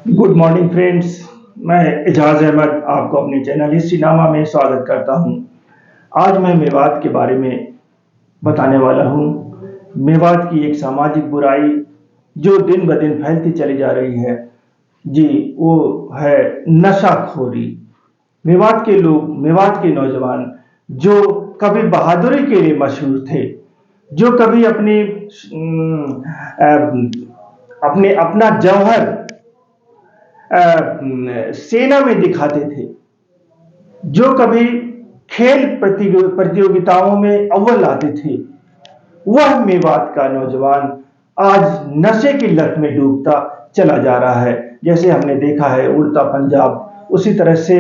Good morning friends. मैं एजाज अहमद आपको अपने चैनल हिस्ट्रीनामा में स्वागत करता हूं। आज मैं मेवात के बारे में बताने वाला हूं। मेवात की एक सामाजिक बुराई जो दिन ब दिन फैलती चली जा रही है, जी वो है नशाखोरी। मेवात के लोग, मेवात के नौजवान जो कभी बहादुरी के लिए मशहूर थे, जो कभी अपना जौहर सेना में दिखाते थे, जो कभी खेल प्रतियोगिताओं में अव्वल आते थे, वह मेवात का नौजवान आज नशे की लत में डूबता चला जा रहा है। जैसे हमने देखा है उड़ता पंजाब, उसी तरह से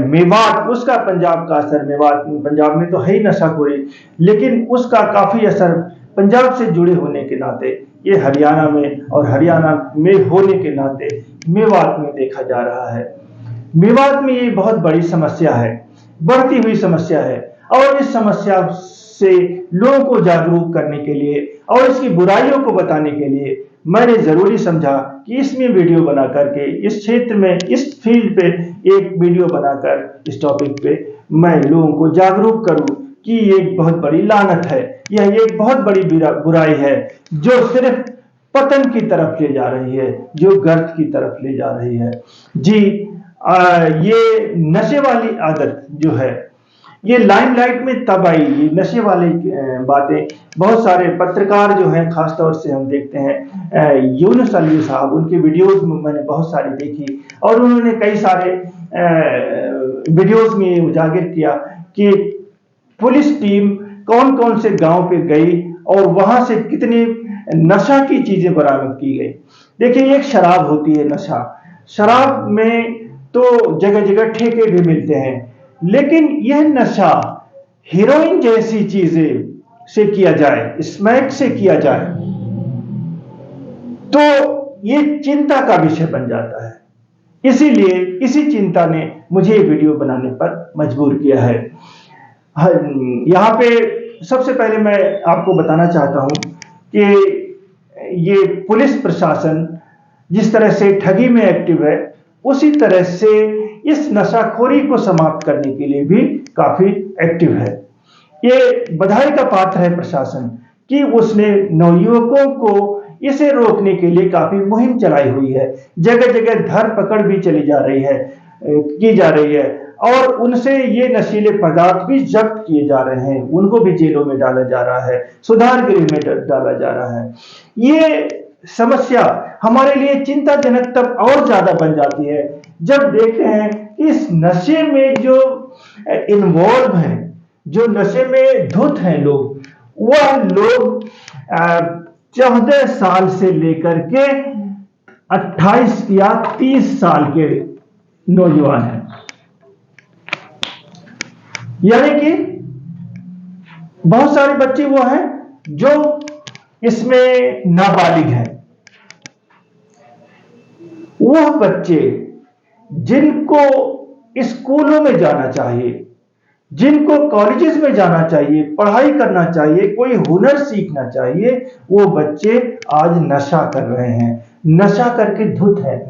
मेवात, उसका पंजाब का असर, मेवात पंजाब में तो है ही नशाखोरी, लेकिन उसका काफी असर पंजाब से जुड़े होने के नाते ये हरियाणा में, और हरियाणा में होने के नाते मेवात में देखा जा रहा है। मेवात में ये बहुत बड़ी समस्या है, बढ़ती हुई समस्या है, और इस समस्या से लोगों को जागरूक करने के लिए और इसकी बुराइयों को बताने के लिए मैंने जरूरी समझा कि इसमें वीडियो बना करके, इस क्षेत्र में, इस फील्ड पे एक वीडियो बनाकर इस टॉपिक पे मैं लोगों को जागरूक करूं कि ये एक बहुत बड़ी लानत है, यह एक बहुत बड़ी बुराई है जो सिर्फ पतन की तरफ ले जा रही है, जो गर्त की तरफ ले जा रही है। जी ये नशे वाली आदत जो है, ये लाइमलाइट में तब आई। ये नशे वाली बातें बहुत सारे पत्रकार जो हैं, खासतौर से हम देखते हैं यूनुस अली साहब, उनकी वीडियोस में मैंने बहुत सारी देखी, और उन्होंने कई सारे वीडियोस में उजागर किया कि पुलिस टीम कौन कौन से गांव पे गई और वहां से कितनी नशा की चीजें बरामद की गई। देखिए, एक शराब होती है नशा, शराब में तो जगह जगह ठेके भी मिलते हैं, लेकिन यह नशा हीरोइन जैसी चीजें से किया जाए, स्मैक से किया जाए, तो ये चिंता का विषय बन जाता है। इसीलिए इसी चिंता ने मुझे वीडियो बनाने पर मजबूर किया है। यहाँ पे सबसे पहले मैं आपको बताना चाहता हूं कि ये पुलिस प्रशासन जिस तरह से ठगी में एक्टिव है, उसी तरह से इस नशाखोरी को समाप्त करने के लिए भी काफी एक्टिव है। ये बधाई का पात्र है प्रशासन कि उसने नवयुवकों को इसे रोकने के लिए काफी मुहिम चलाई हुई है। जगह जगह धरपकड़ भी चली जा रही है, की जा रही है, और उनसे ये नशीले पदार्थ भी जब्त किए जा रहे हैं, उनको भी जेलों में डाला जा रहा है, सुधार गृह में डाला जा रहा है। ये समस्या हमारे लिए चिंताजनक तब और ज्यादा बन जाती है जब देखते हैं कि इस नशे में जो इन्वॉल्व हैं, जो नशे में धुत हैं लोग, वह लोग 14 साल से लेकर के 28 या 30 साल के नौजवान हैं। यानी कि बहुत सारे बच्चे वो हैं जो इसमें नाबालिग हैं। वह बच्चे जिनको स्कूलों में जाना चाहिए, जिनको कॉलेजेस में जाना चाहिए, पढ़ाई करना चाहिए, कोई हुनर सीखना चाहिए, वो बच्चे आज नशा कर रहे हैं, नशा करके धुत हैं।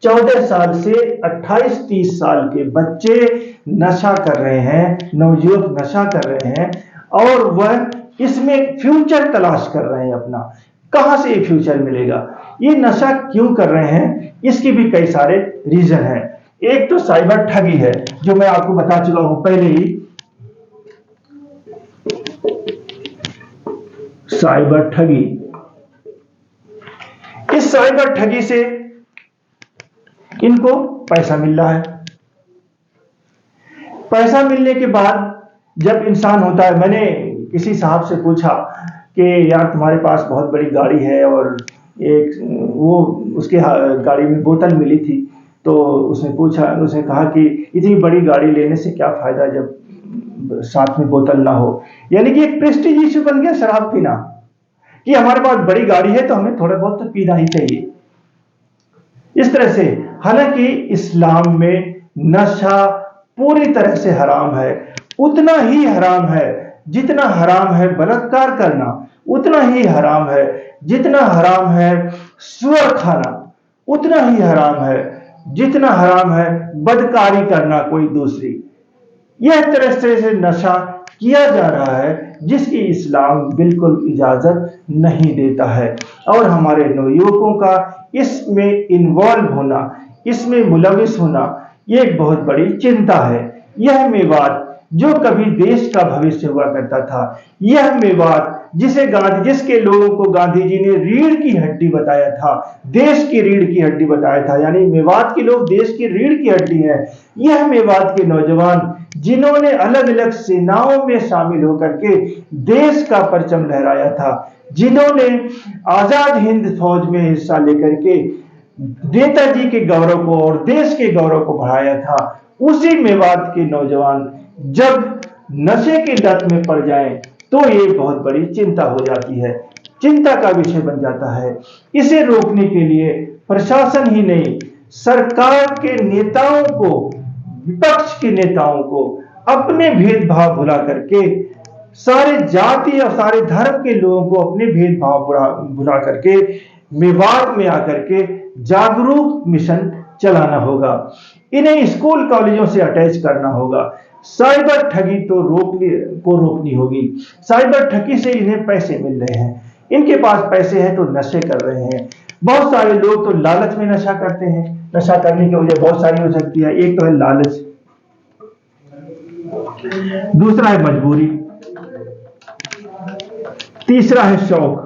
14 साल से 28-30 साल के बच्चे नशा कर रहे हैं, नवयुवक नशा कर रहे हैं, और वह इसमें फ्यूचर तलाश कर रहे हैं अपना। कहां से ये फ्यूचर मिलेगा? ये नशा क्यों कर रहे हैं? इसकी भी कई सारे रीजन हैं। एक तो साइबर ठगी है, जो मैं आपको बता चुका हूं पहले ही। साइबर ठगी, इस साइबर ठगी से इनको पैसा मिल रहा है। पैसा मिलने के बाद जब इंसान होता है, मैंने किसी साहब से पूछा कि यार तुम्हारे पास बहुत बड़ी गाड़ी है, और एक वो उसके गाड़ी में बोतल मिली थी, तो उसने पूछा, उसने कहा कि इतनी बड़ी गाड़ी लेने से क्या फायदा जब साथ में बोतल ना हो। यानी कि एक प्रेस्टीज इश्यू बन गया शराब पीना, कि हमारे पास बड़ी गाड़ी है तो हमें थोड़ा बहुत तो पीना ही चाहिए, इस तरह से। हालांकि इस्लाम में नशा पूरी तरह से हराम है, उतना ही हराम है जितना हराम है बलात्कार करना, उतना ही हराम है जितना हराम है सुअर खाना, उतना ही हराम है जितना हराम है बदकारी करना कोई दूसरी। यह तरह से नशा किया जा रहा है जिसकी इस्लाम बिल्कुल इजाजत नहीं देता है। और हमारे नवयुवकों का इसमें इन्वॉल्व होना, इसमें मुलविस होना, ये एक बहुत बड़ी चिंता है। यह मेवात जो कभी देश का भविष्य हुआ करता था, यह मेवात जिसके लोगों को गांधी जी ने रीढ़ की हड्डी बताया था, देश की रीढ़ की हड्डी बताया था, यानी मेवात के लोग देश की रीढ़ की हड्डी है। यह मेवात के नौजवान जिन्होंने अलग अलग सेनाओं में शामिल होकर के देश का परचम लहराया था, जिन्होंने आजाद हिंद फौज में हिस्सा लेकर के नेताजी के गौरव को और देश के गौरव को बढ़ाया था, उसी मेवात के नौजवान जब नशे की लत में पड़ जाएं तो ये बहुत बड़ी चिंता हो जाती है, चिंता का विषय बन जाता है। इसे रोकने के लिए प्रशासन ही नहीं, सरकार के नेताओं को, विपक्ष के नेताओं को अपने भेदभाव भुला करके, सारे जाति और सारे धर्म के लोगों को अपने भेदभाव भुला करके मेवात में आकर के जागरूक मिशन चलाना होगा। इन्हें स्कूल कॉलेजों से अटैच करना होगा। साइबर ठगी तो रोकनी होगी। साइबर ठगी से इन्हें पैसे मिल रहे हैं, इनके पास पैसे हैं तो नशे कर रहे हैं। बहुत सारे लोग तो लालच में नशा करते हैं। नशा करने की वजह बहुत सारी हो सकती है। एक तो है लालच, दूसरा है मजबूरी, तीसरा है शौक।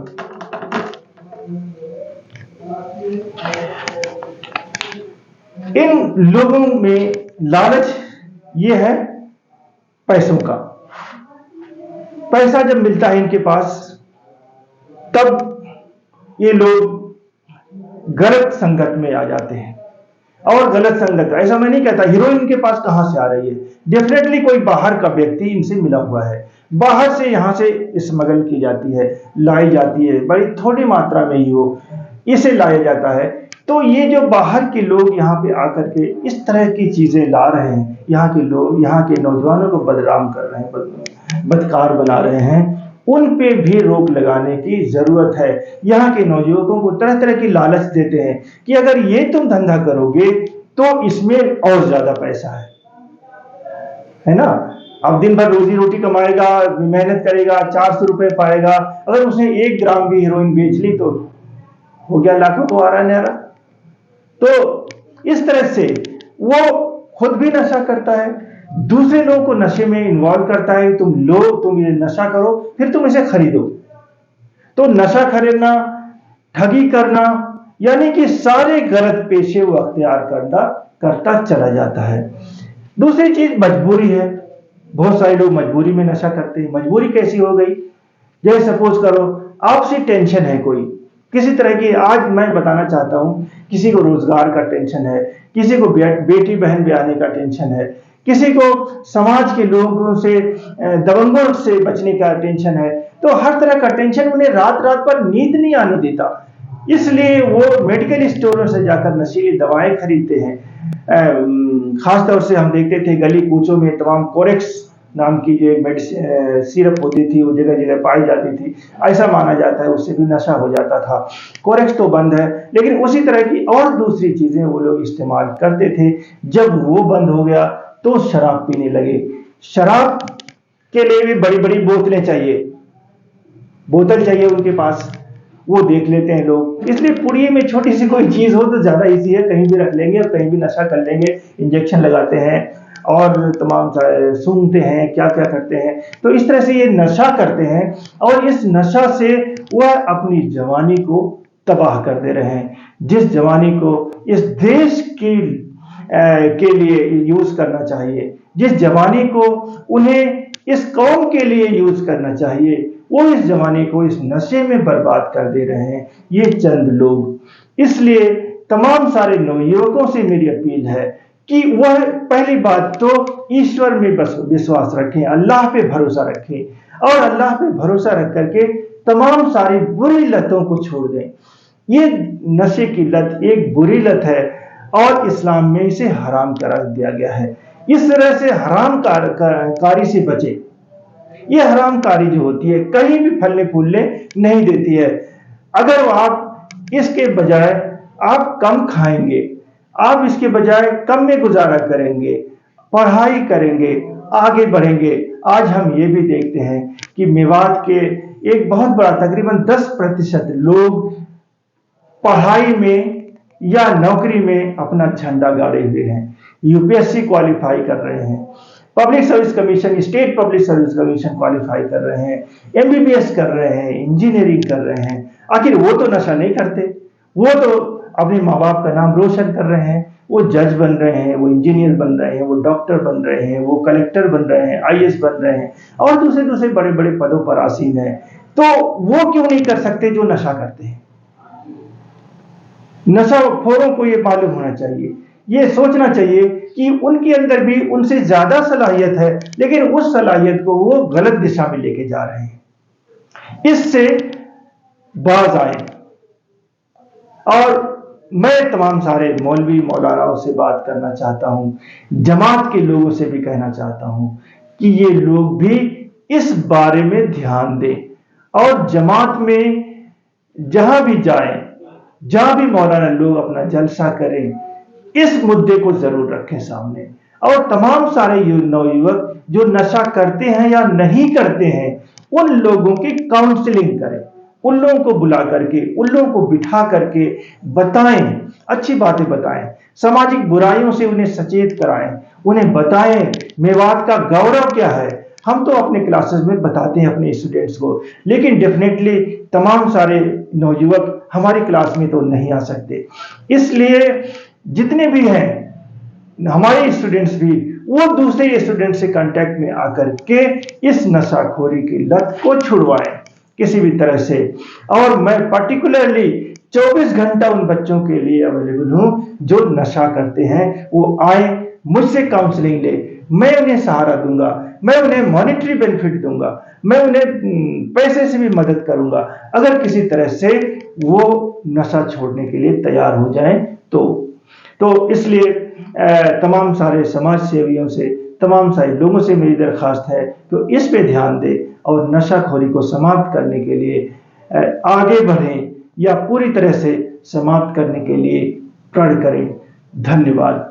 इन लोगों में लालच ये है पैसों का। पैसा जब मिलता है इनके पास, तब ये लोग गलत संगत में आ जाते हैं। और गलत संगत, ऐसा मैं नहीं कहता हीरोइन इनके पास कहां से आ रही है, डेफिनेटली कोई बाहर का व्यक्ति इनसे मिला हुआ है। बाहर से यहां से स्मगल की जाती है, लाई जाती है, बड़ी थोड़ी मात्रा में ही हो, इसे लाया जाता है। तो ये जो बाहर के लोग यहाँ पे आकर के इस तरह की चीजें ला रहे हैं, यहाँ के लोग, यहाँ के नौजवानों को बदनाम कर रहे हैं, बदकार बना रहे हैं, उन पे भी रोक लगाने की जरूरत है। यहाँ के नौजुवकों को तरह तरह की लालच देते हैं कि अगर ये तुम धंधा करोगे तो इसमें और ज्यादा पैसा है ना। अब दिन भर रोजी रोटी कमाएगा, मेहनत करेगा, 400 रुपए पाएगा, अगर उसने 1 ग्राम भी हीरोइन बेच ली तो हो गया लाखों को आ रहा न्यारा। तो इस तरह से वो खुद भी नशा करता है, दूसरे लोगों को नशे में इन्वॉल्व करता है। तुम ये नशा करो, फिर तुम इसे खरीदो। तो नशा खरीदना, ठगी करना, यानी कि सारे गलत पेशे वो अख्तियार करता चला जाता है। दूसरी चीज मजबूरी है। बहुत सारे लोग मजबूरी में नशा करते हैं। मजबूरी कैसी हो गई, जैसे सपोज करो आपसे टेंशन है कोई किसी तरह की, आज मैं बताना चाहता हूं, किसी को रोजगार का टेंशन है, किसी को बेटी बहन ब्याहने का टेंशन है, किसी को समाज के लोगों से, दबंगों से बचने का टेंशन है। तो हर तरह का टेंशन उन्हें रात रात पर नींद नहीं आने देता, इसलिए वो मेडिकल स्टोरों से जाकर नशीली दवाएं खरीदते हैं। खासतौर से हम देखते थे गली कूचों में तमाम कोरेक्स नाम की जो मेडिसिन सिरप होती थी, वो जगह जगह पाई जाती थी। ऐसा माना जाता है उससे भी नशा हो जाता था। कोरेक्स तो बंद है, लेकिन उसी तरह की और दूसरी चीजें वो लोग इस्तेमाल करते थे। जब वो बंद हो गया तो शराब पीने लगे। शराब के लिए भी बड़ी बड़ी बोतलें चाहिए, बोतल चाहिए उनके पास, वो देख लेते हैं लोग। इसलिए पुड़िये में छोटी सी कोई चीज हो तो ज्यादा इजी है, कहीं भी रख लेंगे और कहीं भी नशा कर लेंगे। इंजेक्शन लगाते हैं और तमाम सूंघते हैं, क्या क्या करते हैं। तो इस तरह से ये नशा करते हैं और इस नशा से वह अपनी जवानी को तबाह कर दे रहे हैं। जिस जवानी को इस देश के लिए यूज करना चाहिए, जिस जवानी को उन्हें इस कौम के लिए यूज करना चाहिए, वो इस जवानी को इस नशे में बर्बाद कर दे रहे हैं ये चंद लोग। इसलिए तमाम सारे नवयुवकों से मेरी अपील है कि वह पहली बात तो ईश्वर में बस विश्वास रखें, अल्लाह पे भरोसा रखें और अल्लाह पे भरोसा रख करके तमाम सारी बुरी लतों को छोड़ दें। ये नशे की लत एक बुरी लत है और इस्लाम में इसे हराम करार दिया गया है। इस तरह से हराम कारी से बचे। ये हराम कारी जो होती है कहीं भी फलने फूलने नहीं देती है। अगर आप इसके बजाय आप कम खाएंगे, आप इसके बजाय कम में गुजारा करेंगे, पढ़ाई करेंगे, आगे बढ़ेंगे। आज हम ये भी देखते हैं कि मेवात के एक बहुत बड़ा तकरीबन 10% लोग पढ़ाई में या नौकरी में अपना झंडा गाड़े हुए हैं, यूपीएससी क्वालिफाई कर रहे हैं, public service commission, state public service commission qualify कर रहे हैं, एमबीबीएस कर रहे हैं, इंजीनियरिंग कर रहे हैं। आखिर वो तो नशा नहीं करते, वो तो अपने माँ बाप का नाम रोशन कर रहे हैं, वो जज बन रहे हैं, वो इंजीनियर बन रहे हैं, वो डॉक्टर बन रहे हैं, वो कलेक्टर बन रहे हैं, आईएएस बन रहे हैं और दूसरे दूसरे बड़े बड़े पदों पर आसीन हैं। तो वो क्यों नहीं कर सकते जो नशा करते हैं? नशाखोरों को ये मालूम होना चाहिए, ये सोचना चाहिए कि उनके अंदर भी उनसे ज्यादा सलाहियत है, लेकिन उस सलाहियत को वो गलत दिशा में लेके जा रहे हैं। इससे बाज आए। और मैं तमाम सारे मौलवी मौलानाओं से बात करना चाहता हूं, जमात के लोगों से भी कहना चाहता हूं कि ये लोग भी इस बारे में ध्यान दें और जमात में जहां भी जाएं, जहां भी मौलाना लोग अपना जलसा करें, इस मुद्दे को जरूर रखें सामने। और तमाम सारे नौयुवक जो नशा करते हैं या नहीं करते हैं, उन लोगों की काउंसलिंग करें, उन लोगों को बुला करके, उन लोगों को बिठा करके बताएं, अच्छी बातें बताएं, सामाजिक बुराइयों से उन्हें सचेत कराएं, उन्हें बताएं मेवात का गौरव क्या है। हम तो अपने क्लासेस में बताते हैं अपने स्टूडेंट्स को, लेकिन डेफिनेटली तमाम सारे नौयुवक हमारी क्लास में तो नहीं आ सकते। इसलिए जितने भी हैं हमारे स्टूडेंट्स भी, वो दूसरे स्टूडेंट से कांटेक्ट में आकर के इस नशाखोरी की लत को छुड़वाएं किसी भी तरह से। और मैं पर्टिकुलरली 24 घंटा उन बच्चों के लिए अवेलेबल हूं जो नशा करते हैं। वो आए, मुझसे काउंसलिंग ले, मैं उन्हें सहारा दूंगा, मैं उन्हें मॉनेटरी बेनिफिट दूंगा, मैं उन्हें पैसे से भी मदद करूंगा अगर किसी तरह से वो नशा छोड़ने के लिए तैयार हो जाएं तो इसलिए तमाम सारे समाज सेवियों से, तमाम सारे लोगों से मेरी दरख्वास्त है तो इस पे ध्यान दें और नशाखोरी को समाप्त करने के लिए आगे बढ़ें या पूरी तरह से समाप्त करने के लिए प्रण करें। धन्यवाद।